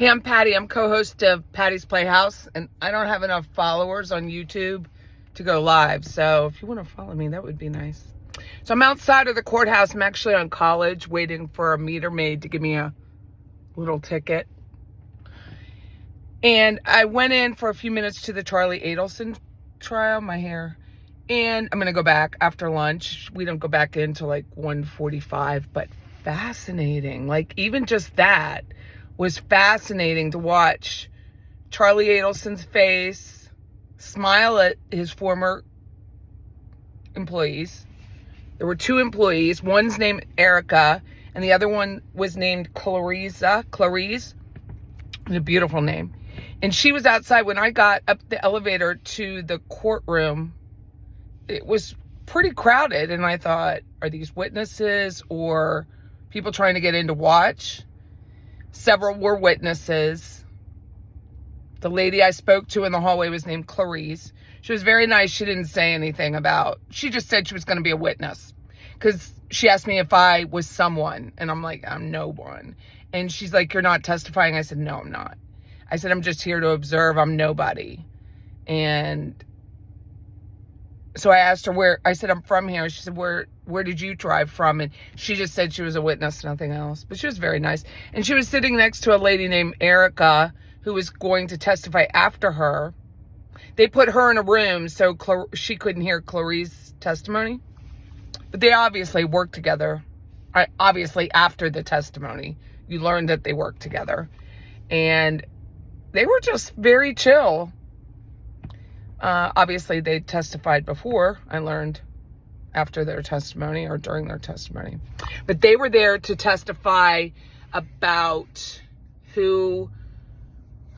Hey, I'm Patty. I'm co-host of Patty's Playhouse, and I don't have enough followers on YouTube to go live. So if you want to follow me, that would be nice. So I'm outside of the courthouse. I'm actually on College waiting for a meter maid to give me a little ticket. And I went in for a few minutes to the Charlie Adelson trial, my hair. And I'm going to go back after lunch. We don't go back in till like 1:45, but fascinating. Like even just that was fascinating to watch Charlie Adelson's face, smile at his former employees. There were two employees. One's named Erica, and the other one was named Clarice. It's a beautiful name. And she was outside when I got up the elevator to the courtroom. It was pretty crowded, and I thought, are these witnesses or people trying to get in to watch? Several were witnesses. The lady I spoke to in the hallway was named Clarice. She was very nice. She didn't say anything she just said she was going to be a witness. Because she asked me if I was someone. And I'm like, I'm no one. And she's like, you're not testifying? I said, no, I'm not. I said, I'm just here to observe. I'm nobody. And so I asked her I said, I'm from here. She said, where did you drive from? And she just said she was a witness, nothing else. But she was very nice. And she was sitting next to a lady named Erica, who was going to testify after her. They put her in a room so she couldn't hear Clarice's testimony. But they obviously worked together. Obviously, after the testimony, you learned that they worked together. And they were just very chill. Obviously, they testified before, I learned, after their testimony or during their testimony. But they were there to testify about who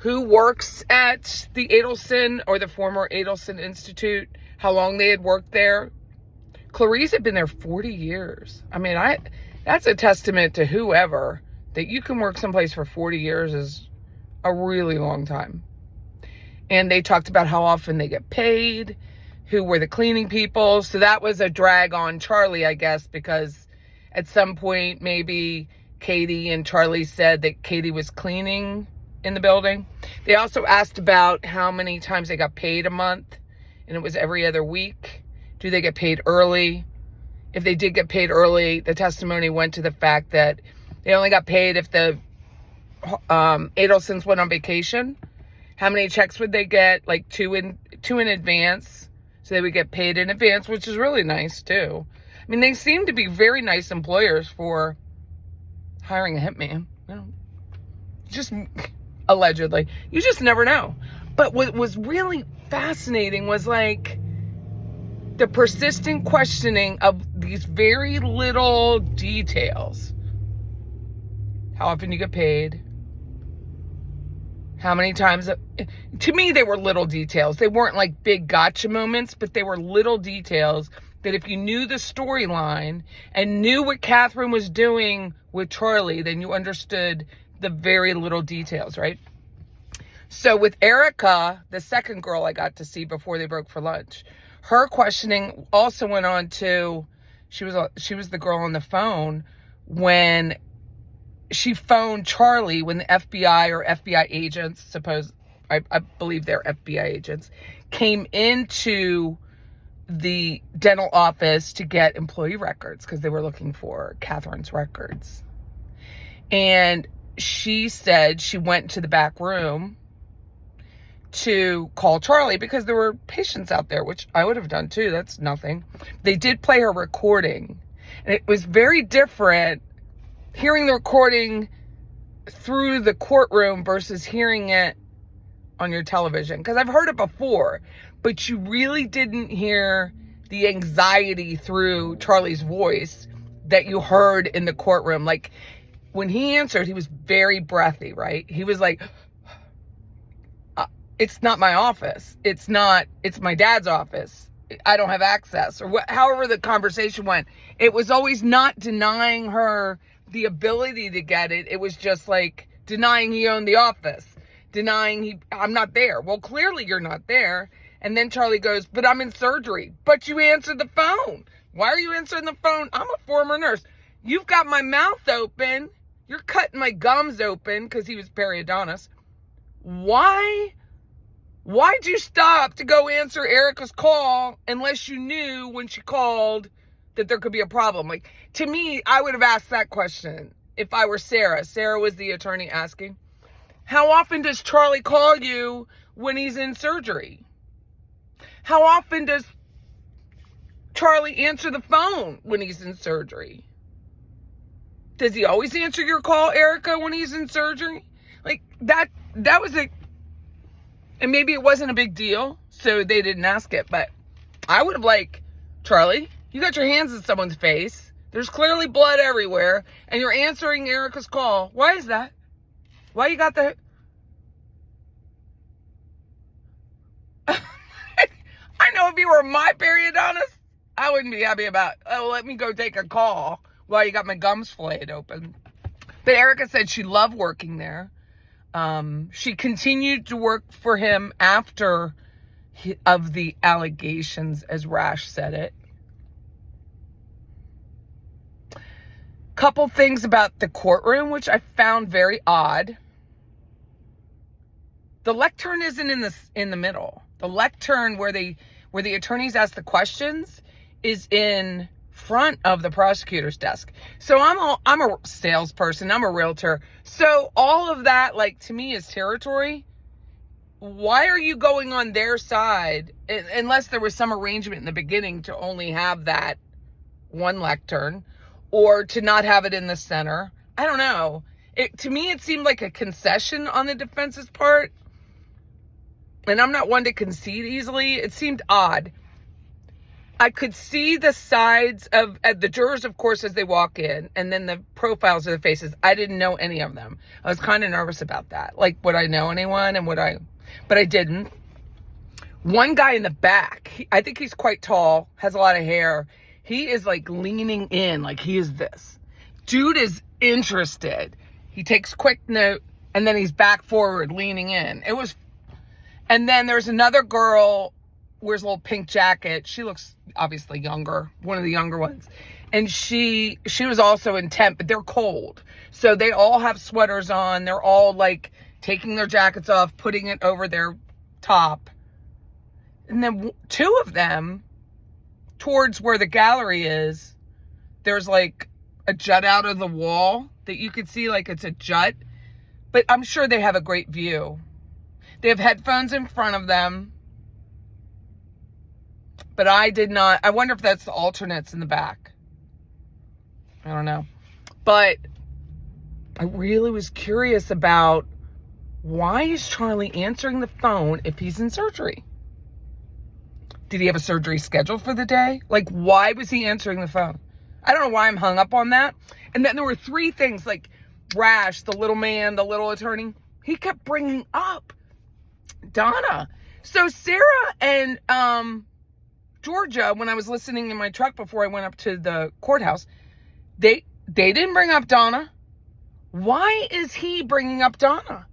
works at the Adelson or the former Adelson Institute, how long they had worked there. Clarice had been there 40 years. I mean, that's a testament to whoever, that you can work someplace for 40 years is a really long time. And they talked about how often they get paid, who were the cleaning people. So that was a drag on Charlie, I guess, because at some point maybe Katie and Charlie said that Katie was cleaning in the building. They also asked about how many times they got paid a month, and it was every other week. Do they get paid early? If they did get paid early, the testimony went to the fact that they only got paid if the Adelsons went on vacation. How many checks would they get? Like two in advance. So they would get paid in advance, which is really nice too. I mean, they seem to be very nice employers for hiring a hitman. You know, just allegedly. You just never know. But what was really fascinating was like the persistent questioning of these very little details. How often you get paid. How many times? To me, they were little details. They weren't like big gotcha moments, but they were little details that if you knew the storyline and knew what Catherine was doing with Charlie, then you understood the very little details, right? So with Erica, the second girl I got to see before they broke for lunch, her questioning also went on to, she was the girl on the phone when she phoned Charlie when the FBI or FBI agents, I believe they're FBI agents, came into the dental office to get employee records because they were looking for Catherine's records. And she said she went to the back room to call Charlie because there were patients out there, which I would have done too. That's nothing. They did play her recording, and it was very different hearing the recording through the courtroom versus hearing it on your television. Because I've heard it before, but you really didn't hear the anxiety through Charlie's voice that you heard in the courtroom. Like when he answered, he was very breathy, right? He was like, it's not my office. It's my dad's office. I don't have access, or however the conversation went. It was always not denying her the ability to get it. It was just like denying he owned the office, denying I'm not there. Well, clearly you're not there. And then Charlie goes, but I'm in surgery. But you answered the phone. Why are you answering the phone? I'm a former nurse. You've got my mouth open. You're cutting my gums open, because he was periodontist. Why'd you stop to go answer Erica's call unless you knew when she called that there could be a problem? Like, to me, I would have asked that question if I were Sarah. Sarah was the attorney asking, how often does Charlie call you when he's in surgery? How often does Charlie answer the phone when he's in surgery? Does he always answer your call, Erica, when he's in surgery? Like, that was and maybe it wasn't a big deal, so they didn't ask it, but I would have Charlie, you got your hands in someone's face. There's clearly blood everywhere, and you're answering Erica's call. Why is that? Why you got that? I know if you were my periodontist, I wouldn't be happy about, let me go take a call while you got my gums flayed open. But Erica said she loved working there. She continued to work for him after of the allegations, as Rash said it. Couple things about the courtroom, which I found very odd. The lectern isn't in the middle. The lectern where the attorneys ask the questions is in front of the prosecutor's desk. So I'm a salesperson, I'm a realtor. So all of that, to me, is territory. Why are you going on their side unless there was some arrangement in the beginning to only have that one lectern or to not have it in the center? I don't know. To me, it seemed like a concession on the defense's part. And I'm not one to concede easily. It seemed odd. I could see the sides of the jurors, of course, as they walk in, and then the profiles of the faces. I didn't know any of them. I was kind of nervous about that. Would I know anyone but I didn't. One guy in the back, I think he's quite tall, has a lot of hair. He is leaning in, he is this. Dude is interested. He takes quick note, and then he's back forward, leaning in. And then there's another girl, wears a little pink jacket. She looks obviously younger, one of the younger ones. And she was also intent, but they're cold. So they all have sweaters on. They're all taking their jackets off, putting it over their top. And then two of them, towards where the gallery is, there's a jut out of the wall that you could see it's a jut. But I'm sure they have a great view. They have headphones in front of them. But I did not. I wonder if that's the alternates in the back. I don't know. But I really was curious about, why is Charlie answering the phone if he's in surgery? Did he have a surgery scheduled for the day? Why was he answering the phone? I don't know why I'm hung up on that. And then there were three things, Rash, the little man, the little attorney. He kept bringing up Donna. So Sarah and Georgia, when I was listening in my truck before I went up to the courthouse, they didn't bring up Donna. Why is he bringing up Donna?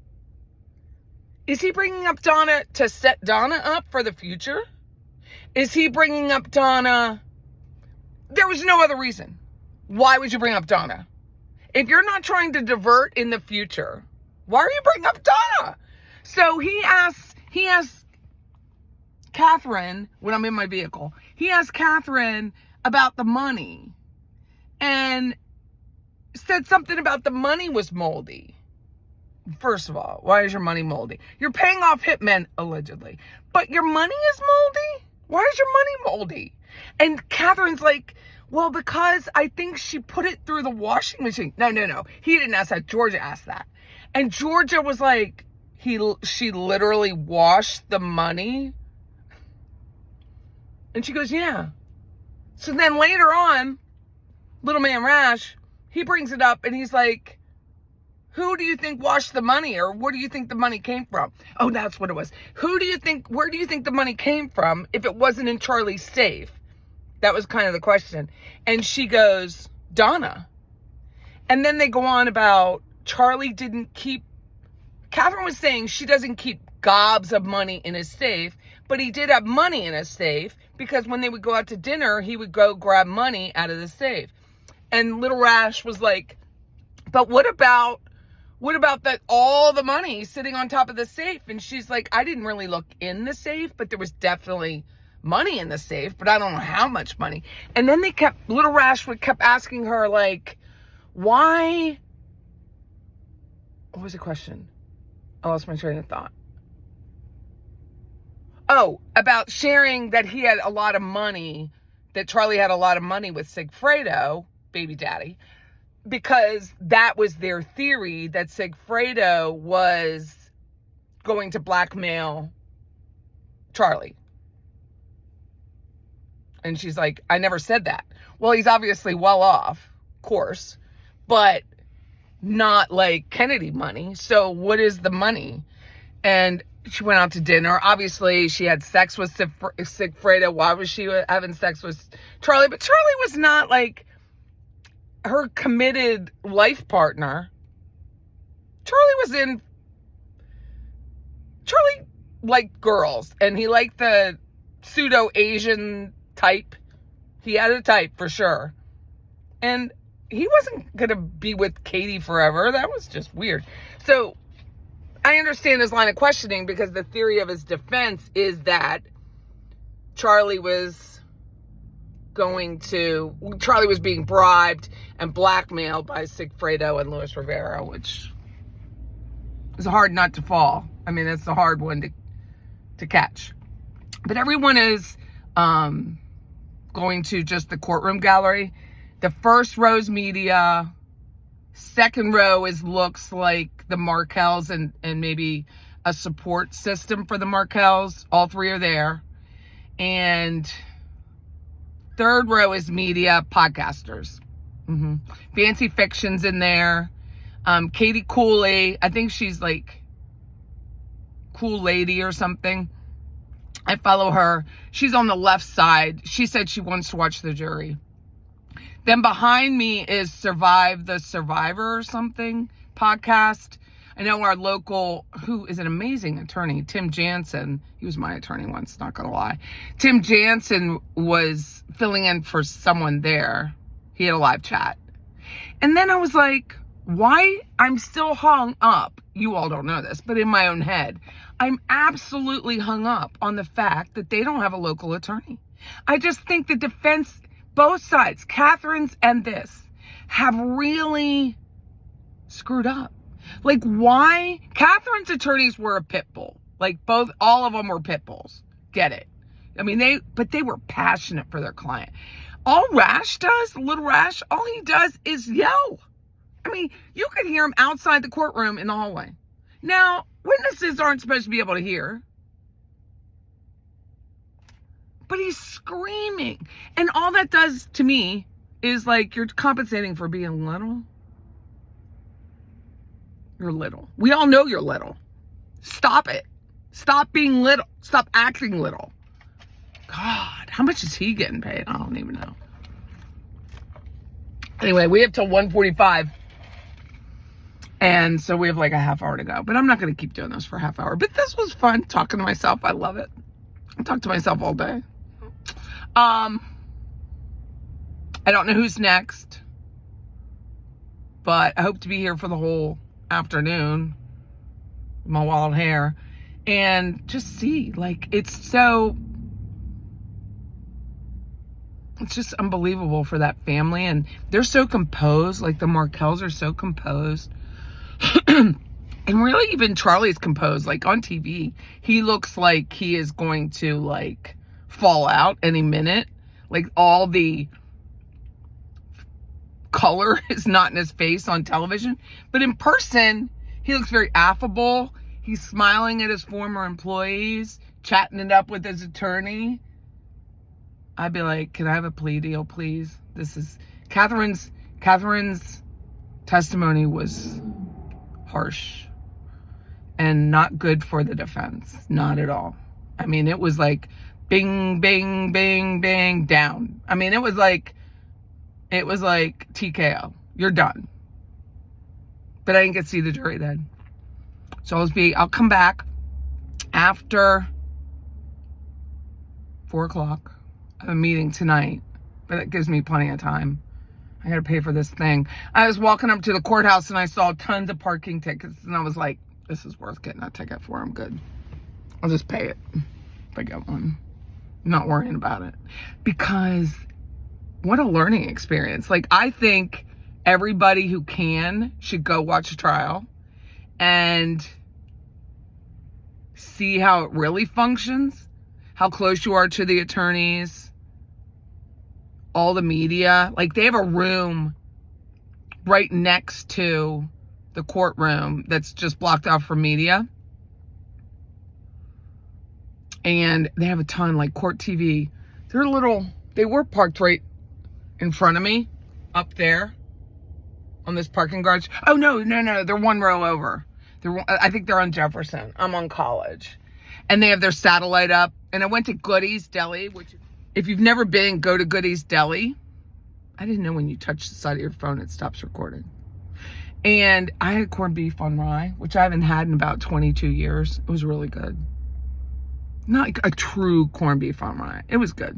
Is he bringing up Donna to set Donna up for the future? Is he bringing up Donna? There was no other reason. Why would you bring up Donna? If you're not trying to divert in the future, why are you bringing up Donna? So he asks Catherine, when I'm in my vehicle, he asked Catherine about the money and said something about the money was moldy. First of all, why is your money moldy? You're paying off hitmen, allegedly, but your money is moldy? Why is your money moldy? And Catherine's well, because I think she put it through the washing machine. No. He didn't ask that. Georgia asked that. And Georgia was she literally washed the money? And she goes, yeah. So then later on, little man Rash, he brings it up and he's who do you think washed the money? Or where do you think the money came from? Oh, that's what it was. Where do you think the money came from if it wasn't in Charlie's safe? That was kind of the question. And she goes, Donna. And then they go on about Charlie didn't keep, Catherine was saying she doesn't keep gobs of money in his safe, but he did have money in his safe because when they would go out to dinner, he would go grab money out of the safe. And little Rash was But what about that all the money sitting on top of the safe? And she's like, I didn't really look in the safe, but there was definitely money in the safe, but I don't know how much money. And then Little Rashwood kept asking her, like, why? What was the question? I lost my train of thought. Oh, about sharing that he had a lot of money, that Charlie had a lot of money with Sigfredo, baby daddy, because that was their theory, that Sigfredo was going to blackmail Charlie. And she's like, I never said that. Well, he's obviously well off, of course, but not like Kennedy money. So what is the money? And she went out to dinner. Obviously, she had sex with Sigfredo. Why was she having sex with Charlie? But Charlie was not like her committed life partner. Charlie liked girls, and he liked the pseudo-Asian type. He had a type for sure. And he wasn't going to be with Katie forever. That was just weird. So I understand his line of questioning, because the theory of his defense is that Charlie was being bribed and blackmailed by Sigfredo and Luis Rivera, which is a hard nut to fall. I mean, it's a hard one to catch. But everyone is going to just the courtroom gallery. The first row's media. Second row looks like the Markells and maybe a support system for the Markells. All three are there. And third row is media, podcasters. Fancy Fiction's in there. Katie Cooley, I think she's like Cool Lady or something. I follow her. She's on the left side. She said she wants to watch the jury. Then behind me is Survive the Survivor or something podcast. I know our local, who is an amazing attorney, Tim Jansen. He was my attorney once, not gonna lie. Tim Jansen was filling in for someone there. He had a live chat. And then I was like, why? I'm still hung up. You all don't know this, but in my own head, I'm absolutely hung up on the fact that they don't have a local attorney. I just think the defense, both sides, Catherine's and this, have really screwed up. Like, why? Catherine's attorneys were a pit bull. Like, all of them were pit bulls. Get it? I mean, they were passionate for their client. All Rash does, Little Rash, all he does is yell. I mean, you could hear him outside the courtroom in the hallway. Now, witnesses aren't supposed to be able to hear. But he's screaming. And all that does to me is like, you're compensating for being little. You're little. We all know you're little. Stop it. Stop being little. Stop acting little. God, how much is he getting paid? I don't even know. Anyway, we have till 1:45. And so we have like a half hour to go. But I'm not going to keep doing this for a half hour. But this was fun, talking to myself. I love it. I talk to myself all day. I don't know who's next. But I hope to be here for the whole afternoon. My wild hair. And just see, like, it's just unbelievable for that family. And they're so composed. Like, the Markells are so composed. And really, even Charlie's composed. Like, on TV, he looks like he is going to, like, fall out any minute. Like, all the color is not in his face on television. But in person, he looks very affable. He's smiling at his former employees, chatting it up with his attorney. I'd be like, can I have a plea deal, please? This is Catherine's testimony was harsh and not good for the defense. Not at all. I mean, it was like bing, bing, bing, bing, down. I mean, it was like TKO. You're done. But I didn't get to see the jury then. So I'll come back after 4 o'clock. I have a meeting tonight, but that gives me plenty of time. I gotta pay for this thing. I was walking up to the courthouse and I saw tons of parking tickets and I was like, this is worth getting a ticket for. I'm good. I'll just pay it if I get one. I'm not worrying about it. Because what a learning experience. Like, I think everybody who can should go watch a trial and see how it really functions, how close you are to the attorneys, all the media. Like, they have a room right next to the courtroom that's just blocked off for media. And they have a ton, like Court TV. They were parked right in front of me up there on this parking garage. Oh, no. They're one row over. I think they're on Jefferson. I'm on College. And they have their satellite up. And I went to Goody's Deli, which if you've never been, go to Goody's Deli. I didn't know when you touch the side of your phone, it stops recording. And I had corned beef on rye, which I haven't had in about 22 years. It was really good. Not like a true corned beef on rye. It was good.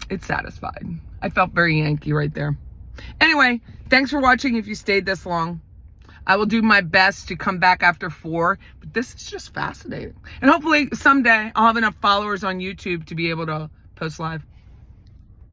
It satisfied. I felt very Yankee right there. Anyway, thanks for watching if you stayed this long. I will do my best to come back after 4, but this is just fascinating. And hopefully someday I'll have enough followers on YouTube to be able to post live.